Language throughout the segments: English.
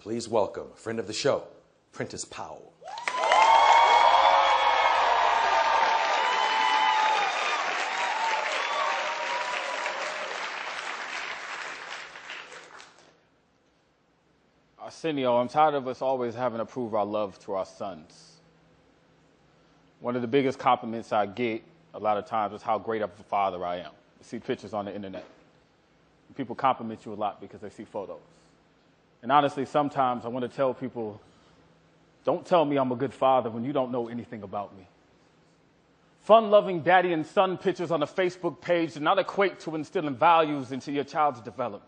Please welcome a friend of the show, Prentice Powell. Arsenio, I'm tired of us always having to prove our love to our sons. One of the biggest compliments I get a lot of times is how great of a father I am. You see pictures on the internet. People compliment you a lot because they see photos. And honestly, sometimes I want to tell people, don't tell me I'm a good father when you don't know anything about me. Fun-loving daddy and son pictures on a Facebook page do not equate to instilling values into your child's development.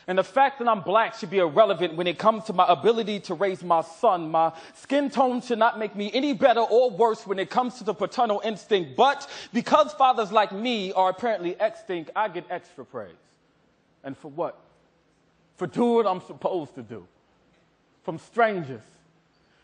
And the fact that I'm black should be irrelevant when it comes to my ability to raise my son. My skin tone should not make me any better or worse when it comes to the paternal instinct. But because fathers like me are apparently extinct, I get extra praise. And for what? For doing what I'm supposed to do. From strangers.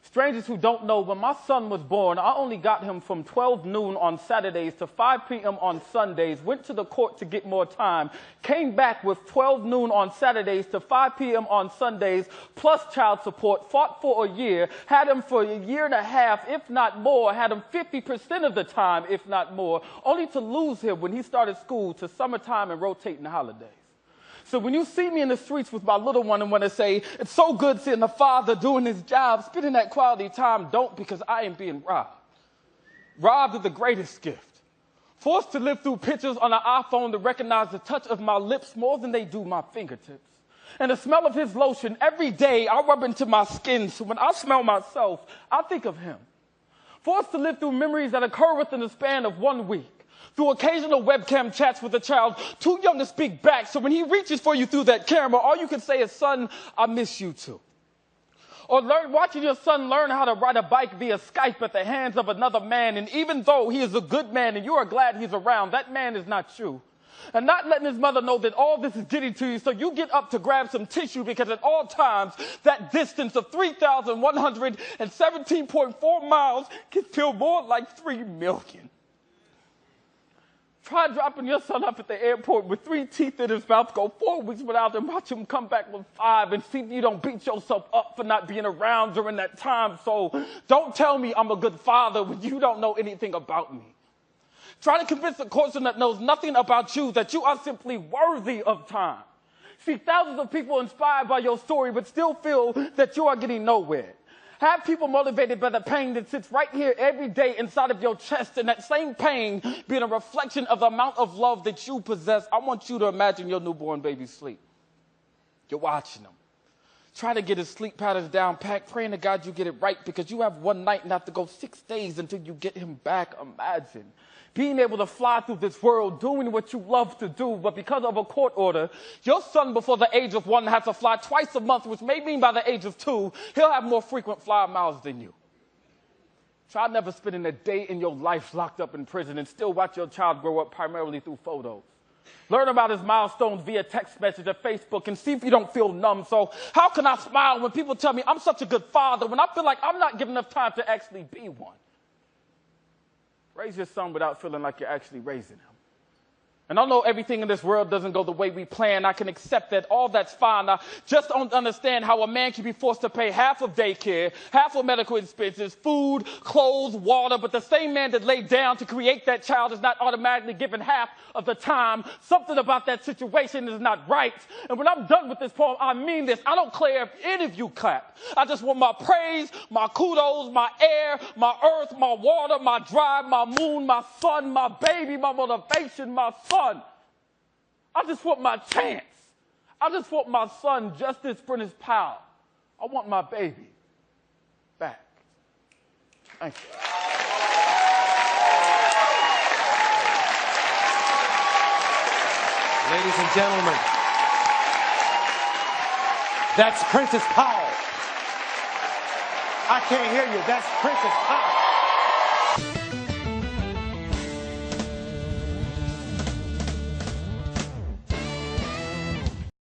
Strangers who don't know, when my son was born, I only got him from 12 noon on Saturdays to 5 p.m. on Sundays, went to the court to get more time, came back with 12 noon on Saturdays to 5 p.m. on Sundays, plus child support, fought for a year, had him for a year and a half, if not more, had him 50% of the time, if not more, only to lose him when he started school to summertime and rotating holidays. So when you see me in the streets with my little one and want to say, it's so good seeing the father doing his job, spending that quality time, don't, because I ain't being robbed. Robbed of the greatest gift. Forced to live through pictures on an iPhone to recognize the touch of my lips more than they do my fingertips. And the smell of his lotion every day I rub into my skin, so when I smell myself, I think of him. Forced to live through memories that occur within the span of 1 week. Through occasional webcam chats with a child too young to speak back, so when he reaches for you through that camera, all you can say is, son, I miss you too. Or watching your son learn how to ride a bike via Skype at the hands of another man, and even though he is a good man and you are glad he's around, that man is not you. And not letting his mother know that all this is getting to you, so you get up to grab some tissue because at all times, that distance of 3,117.4 miles can feel more like 3 million. Try dropping your son off at the airport with 3 teeth in his mouth, go 4 weeks without him, watch him come back with 5, and see if you don't beat yourself up for not being around during that time. So don't tell me I'm a good father when you don't know anything about me. Try to convince a person that knows nothing about you that you are simply worthy of time. See thousands of people inspired by your story but still feel that you are getting nowhere. Have people motivated by the pain that sits right here every day inside of your chest, and that same pain being a reflection of the amount of love that you possess. I want you to imagine your newborn baby sleep. You're watching him. Try to get his sleep patterns down pat, praying to God you get it right, because you have 1 night and have to go 6 days until you get him back. Imagine being able to fly through this world, doing what you love to do, but because of a court order, your son before the age of 1 has to fly twice a month, which may mean by the age of 2, he'll have more frequent flyer miles than you. Try never spending a day in your life locked up in prison and still watch your child grow up primarily through photos. Learn about his milestones via text message or Facebook and see if you don't feel numb. So how can I smile when people tell me I'm such a good father when I feel like I'm not giving enough time to actually be one? Raise your son without feeling like you're actually raising him. And although everything in this world doesn't go the way we plan, I can accept that. All that's fine. I just don't understand how a man can be forced to pay half of daycare, half of medical expenses, food, clothes, water, but the same man that laid down to create that child is not automatically given half of the time. Something about that situation is not right. And when I'm done with this poem, I mean this. I don't care if any of you clap. I just want my praise, my kudos, my air, my earth, my water, my drive, my moon, my sun, my baby, my motivation, my son. I just want my chance. I just want my son, Justice Prentice Powell. I want my baby back. Thank you. Ladies and gentlemen, that's Prentice Powell. I can't hear you. That's Prentice Powell.